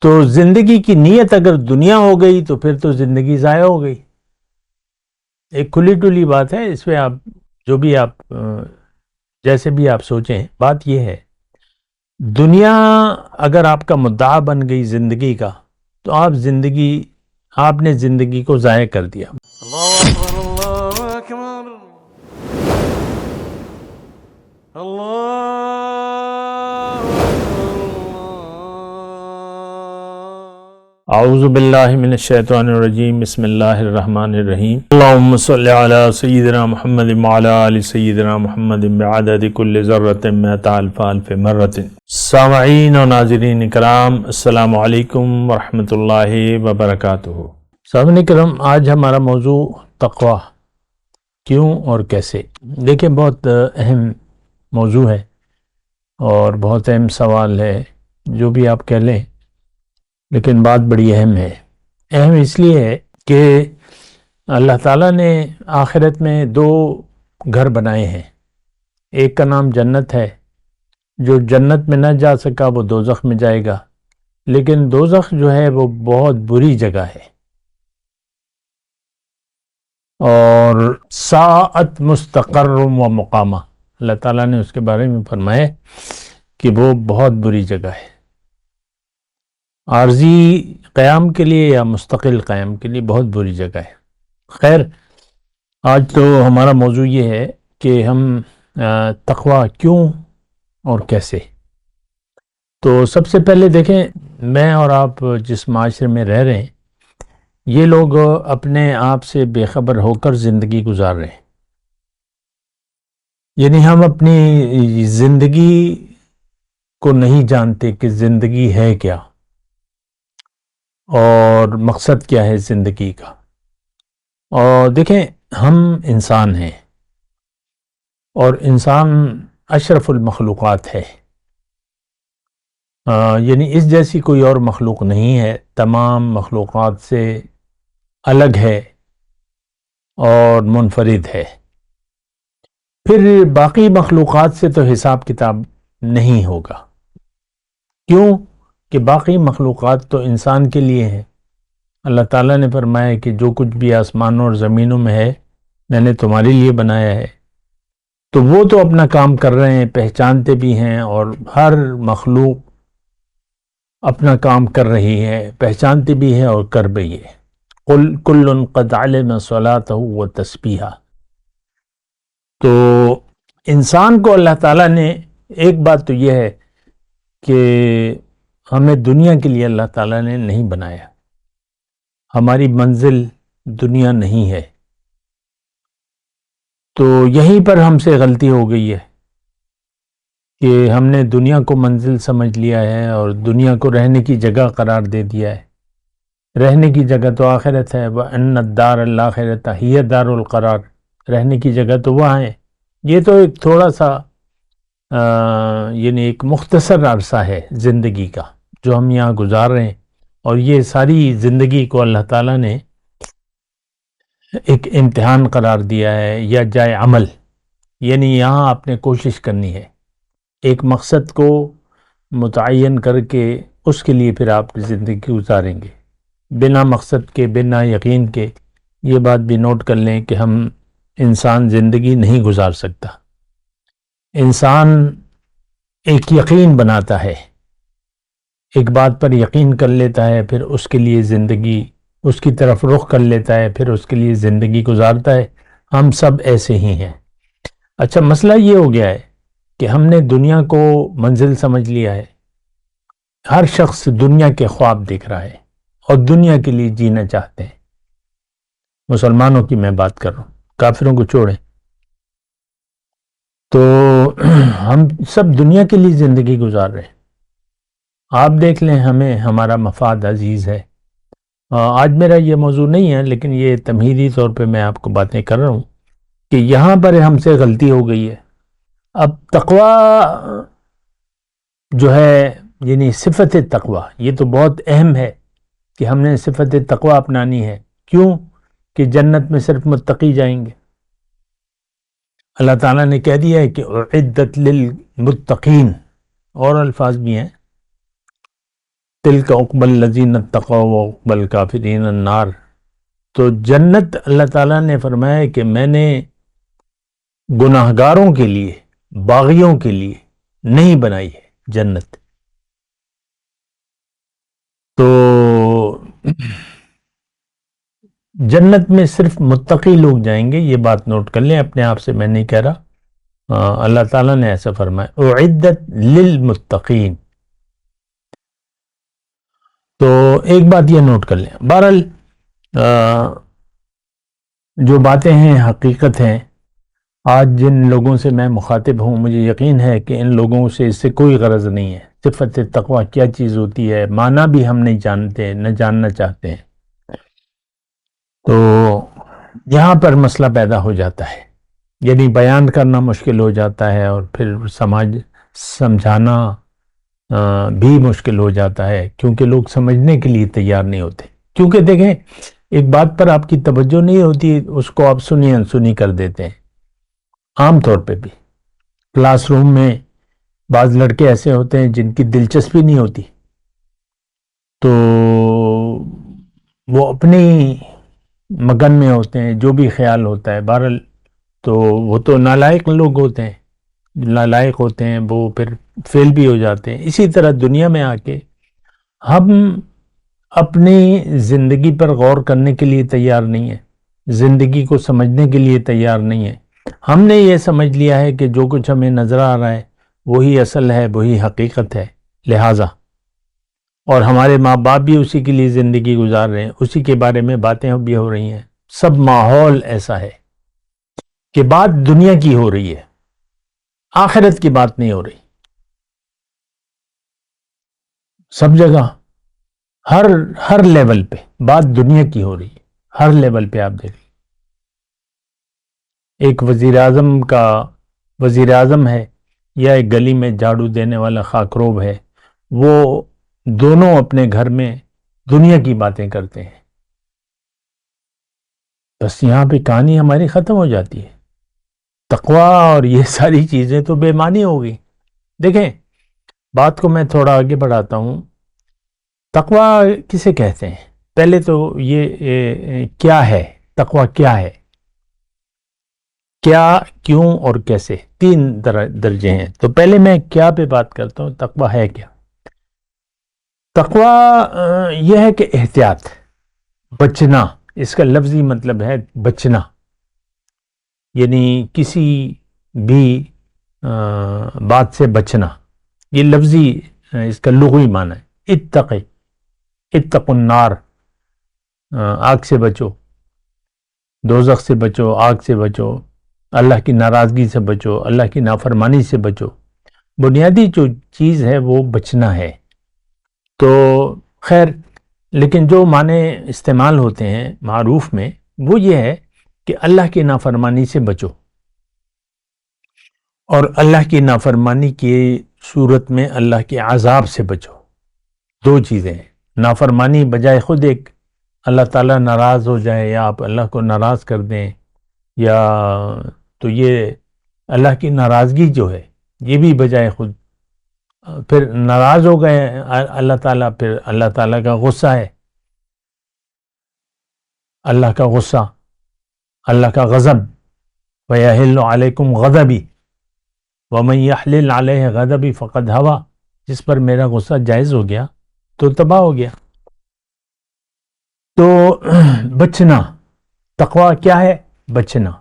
تو زندگی کی نیت اگر دنیا ہو گئی تو پھر تو زندگی ضائع ہو گئی. ایک کھلی ٹلی بات ہے، اس پہ آپ جو بھی آپ جیسے بھی آپ سوچیں، بات یہ ہے دنیا اگر آپ کا مدعا بن گئی زندگی کا تو آپ نے زندگی کو ضائع کر دیا. اللہ اکبر اللہ اکبر اللہ اعوذ باللہ من الشیطان الرجیم، بسم اللہ الرحمن الرحیم. اللہم صلی علی سیدنا محمد وعلی آل سیدنا محمد بعدد کل ذرۃ مئۃ الف الف مرۃ. سامعین و ناظرین کرام، السلام علیکم ورحمۃ اللہ وبرکاتہ. سامعین کرام، آج ہمارا موضوع تقوی، کیوں اور کیسے. دیکھیں، بہت اہم موضوع ہے اور بہت اہم سوال ہے، جو بھی آپ کہہ لیں، لیکن بات بڑی اہم ہے. اہم اس لیے ہے کہ اللہ تعالیٰ نے آخرت میں دو گھر بنائے ہیں. ایک کا نام جنت ہے، جو جنت میں نہ جا سکا وہ دوزخ میں جائے گا، لیکن دوزخ جو ہے وہ بہت بری جگہ ہے، اور ساعت مستقر و مقامہ. اللہ تعالیٰ نے اس کے بارے میں فرمایا کہ وہ بہت بری جگہ ہے، عارضی قیام کے لیے یا مستقل قیام کے لیے بہت بری جگہ ہے. خیر، آج تو ہمارا موضوع یہ ہے کہ ہم تقوی کیوں اور کیسے. تو سب سے پہلے دیکھیں، میں اور آپ جس معاشرے میں رہ رہے ہیں، یہ لوگ اپنے آپ سے بے خبر ہو کر زندگی گزار رہے ہیں. یعنی ہم اپنی زندگی کو نہیں جانتے کہ زندگی ہے کیا اور مقصد کیا ہے زندگی کا. اور دیکھیں، ہم انسان ہیں اور انسان اشرف المخلوقات ہے. یعنی اس جیسی کوئی اور مخلوق نہیں ہے، تمام مخلوقات سے الگ ہے اور منفرد ہے. پھر باقی مخلوقات سے تو حساب کتاب نہیں ہوگا. کیوں کہ باقی مخلوقات تو انسان کے لیے ہیں. اللہ تعالیٰ نے فرمایا کہ جو کچھ بھی آسمانوں اور زمینوں میں ہے میں نے تمہارے لیے بنایا ہے. تو وہ تو اپنا کام کر رہے ہیں، پہچانتے بھی ہیں، اور ہر مخلوق اپنا کام کر رہی ہے، پہچانتے بھی ہے اور کر بھی ہے. قل کل قد علم صلاتہ و تسبیحہ. تو انسان کو اللہ تعالیٰ نے، ایک بات تو یہ ہے کہ ہمیں دنیا کے لیے اللہ تعالیٰ نے نہیں بنایا. ہماری منزل دنیا نہیں ہے. تو یہیں پر ہم سے غلطی ہو گئی ہے کہ ہم نے دنیا کو منزل سمجھ لیا ہے اور دنیا کو رہنے کی جگہ قرار دے دیا ہے. رہنے کی جگہ تو آخرت ہے. وَأَنَّ الدَّارَ الْآخِرَةَ هِيَ دَارُ الْقَرَارِ. رہنے کی جگہ تو وہاں ہے. یہ تو ایک تھوڑا سا یعنی ایک مختصر عرصہ ہے زندگی کا جو ہم یہاں گزار رہے ہیں، اور یہ ساری زندگی کو اللہ تعالیٰ نے ایک امتحان قرار دیا ہے یا جائے عمل. یعنی یہاں آپ نے کوشش کرنی ہے، ایک مقصد کو متعین کر کے اس کے لیے پھر آپ زندگی گزاریں گے. بنا مقصد کے، بنا یقین کے، یہ بات بھی نوٹ کر لیں کہ انسان زندگی نہیں گزار سکتا. انسان ایک یقین بناتا ہے، ایک بات پر یقین کر لیتا ہے، پھر اس کے لیے زندگی اس کی طرف رخ کر لیتا ہے، پھر اس کے لیے زندگی گزارتا ہے. ہم سب ایسے ہی ہیں. اچھا، مسئلہ یہ ہو گیا ہے کہ ہم نے دنیا کو منزل سمجھ لیا ہے. ہر شخص دنیا کے خواب دیکھ رہا ہے اور دنیا کے لیے جینا چاہتے ہیں. مسلمانوں کی میں بات کر رہا ہوں، کافروں کو چھوڑیں. تو ہم سب دنیا کے لیے زندگی گزار رہے ہیں. آپ دیکھ لیں، ہمارا مفاد عزیز ہے. آج میرا یہ موضوع نہیں ہے، لیکن یہ تمہیدی طور پہ میں آپ کو باتیں کر رہا ہوں کہ یہاں پر ہم سے غلطی ہو گئی ہے. اب تقوی جو ہے، یعنی صفت تقوی، یہ تو بہت اہم ہے کہ ہم نے صفت تقوی اپنانی ہے. کیوں کہ جنت میں صرف متقی جائیں گے. اللہ تعالیٰ نے کہہ دیا ہے کہ اعدت للمتقین، اور الفاظ بھی ہیں. تلک عقبی الذین اتقوا وعقبی الکافرین النار. تو جنت اللہ تعالیٰ نے فرمایا کہ میں نے گناہگاروں کے لیے، باغیوں کے لیے نہیں بنائی ہے جنت. تو جنت میں صرف متقی لوگ جائیں گے، یہ بات نوٹ کر لیں، اپنے آپ سے میں نہیں کہہ رہا، اللہ تعالیٰ نے ایسا فرمایا اعدت للمتقین. تو ایک بات یہ نوٹ کر لیں. بہرحال جو باتیں ہیں حقیقت ہیں. آج جن لوگوں سے میں مخاطب ہوں مجھے یقین ہے کہ ان لوگوں سے اس سے کوئی غرض نہیں ہے. صفت تقویٰ کیا چیز ہوتی ہے معنی بھی ہم نہیں جانتے، نہ جاننا چاہتے ہیں. تو یہاں پر مسئلہ پیدا ہو جاتا ہے، یعنی بیان کرنا مشکل ہو جاتا ہے، اور پھر سمجھانا بھی مشکل ہو جاتا ہے، کیونکہ لوگ سمجھنے کے لیے تیار نہیں ہوتے. کیونکہ دیکھیں ایک بات پر آپ کی توجہ نہیں ہوتی، اس کو آپ سنی انسنی کر دیتے ہیں. عام طور پہ بھی کلاس روم میں بعض لڑکے ایسے ہوتے ہیں جن کی دلچسپی نہیں ہوتی، تو وہ اپنی مگن میں ہوتے ہیں، جو بھی خیال ہوتا ہے. بہرحال تو وہ تو نالائق لوگ ہوتے ہیں، نالائق ہوتے ہیں، وہ پھر فیل بھی ہو جاتے ہیں. اسی طرح دنیا میں آ کے ہم اپنی زندگی پر غور کرنے کے لیے تیار نہیں ہیں، زندگی کو سمجھنے کے لیے تیار نہیں ہیں. ہم نے یہ سمجھ لیا ہے کہ جو کچھ ہمیں نظر آ رہا ہے وہی اصل ہے، وہی حقیقت ہے. لہٰذا اور ہمارے ماں باپ بھی اسی کے لیے زندگی گزار رہے ہیں، اسی کے بارے میں باتیں بھی ہو رہی ہیں. سب ماحول ایسا ہے کہ بات دنیا کی ہو رہی ہے، آخرت کی بات نہیں ہو رہی. سب جگہ ہر لیول پہ بات دنیا کی ہو رہی ہے. ہر لیول پہ آپ دیکھیں، ایک وزیر اعظم ہے یا ایک گلی میں جھاڑو دینے والا خاکروب ہے، وہ دونوں اپنے گھر میں دنیا کی باتیں کرتے ہیں. بس یہاں پہ کہانی ہماری ختم ہو جاتی ہے. تقویٰ اور یہ ساری چیزیں تو بے معنی ہو گئی. دیکھیں بات کو میں تھوڑا آگے بڑھاتا ہوں. تقویٰ کسے کہتے ہیں؟ پہلے تو یہ کیا ہے تقویٰ؟ کیا ہے، کیا، کیوں اور کیسے، تین درجے ہیں. تو پہلے میں کیا پہ بات کرتا ہوں. تقویٰ ہے کیا؟ تقویٰ یہ ہے کہ احتیاط، بچنا. اس کا لفظی مطلب ہے بچنا، یعنی کسی بھی بات سے بچنا. یہ لفظی اس کا لغوی معنی ہے. اتقوا النار، آگ سے بچو، دوزخ سے بچو، آگ سے بچو، اللہ کی ناراضگی سے بچو، اللہ کی نافرمانی سے بچو. بنیادی جو چیز ہے وہ بچنا ہے. تو خیر، لیکن جو معنی استعمال ہوتے ہیں معروف میں وہ یہ ہے کہ اللہ کی نافرمانی سے بچو، اور اللہ کی نافرمانی کی صورت میں اللہ کے عذاب سے بچو. دو چیزیں ہیں. نافرمانی بجائے خود ایک اللہ تعالیٰ ناراض ہو جائے یا آپ اللہ کو ناراض کر دیں، یا تو یہ اللہ کی ناراضگی جو ہے یہ بھی بجائے خود، پھر ناراض ہو گئے اللہ تعالیٰ، پھر اللہ تعالیٰ کا غصہ ہے، اللہ کا غصہ، اللہ کا غضب. وَيَحِلُّ عَلَيْكُمْ غَضَبِي وَمَنْ يَحْلِلْ عَلَيْهِ غَضَبِي فَقَدْ هَوَى. جس پر میرا غصہ جائز ہو گیا تو تباہ ہو گیا. تو بچنا، تقویٰ کیا ہے؟ بچنا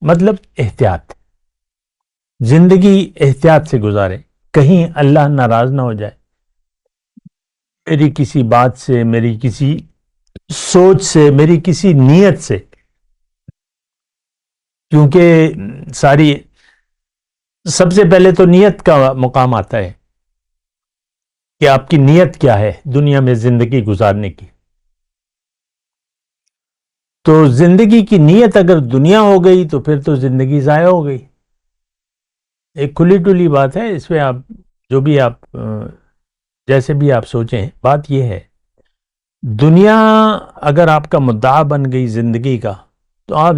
مطلب احتیاط. زندگی احتیاط سے گزارے، کہیں اللہ ناراض نہ ہو جائے میری کسی بات سے، میری کسی سوچ سے، میری کسی نیت سے. کیونکہ سب سے پہلے تو نیت کا مقام آتا ہے کہ آپ کی نیت کیا ہے دنیا میں زندگی گزارنے کی. تو زندگی کی نیت اگر دنیا ہو گئی تو پھر تو زندگی ضائع ہو گئی. ایک کھلی ٹلی بات ہے، اس پہ آپ جو بھی آپ جیسے بھی آپ سوچیں، بات یہ ہے دنیا اگر آپ کا مدعا بن گئی زندگی کا تو آپ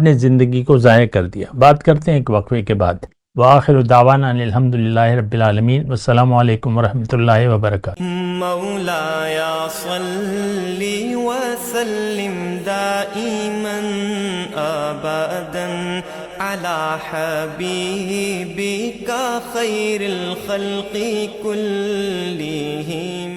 نے زندگی کو ضائع کر دیا. بات کرتے ہیں ایک وقفے کے بعد. وآخر دعوانا ان الحمد للہ رب العالمین، والسلام علیکم ورحمۃ اللہ وبرکاتہ۔ مولاي صل وسلم دائما ابدا على حبيبك خير الخلق كلهم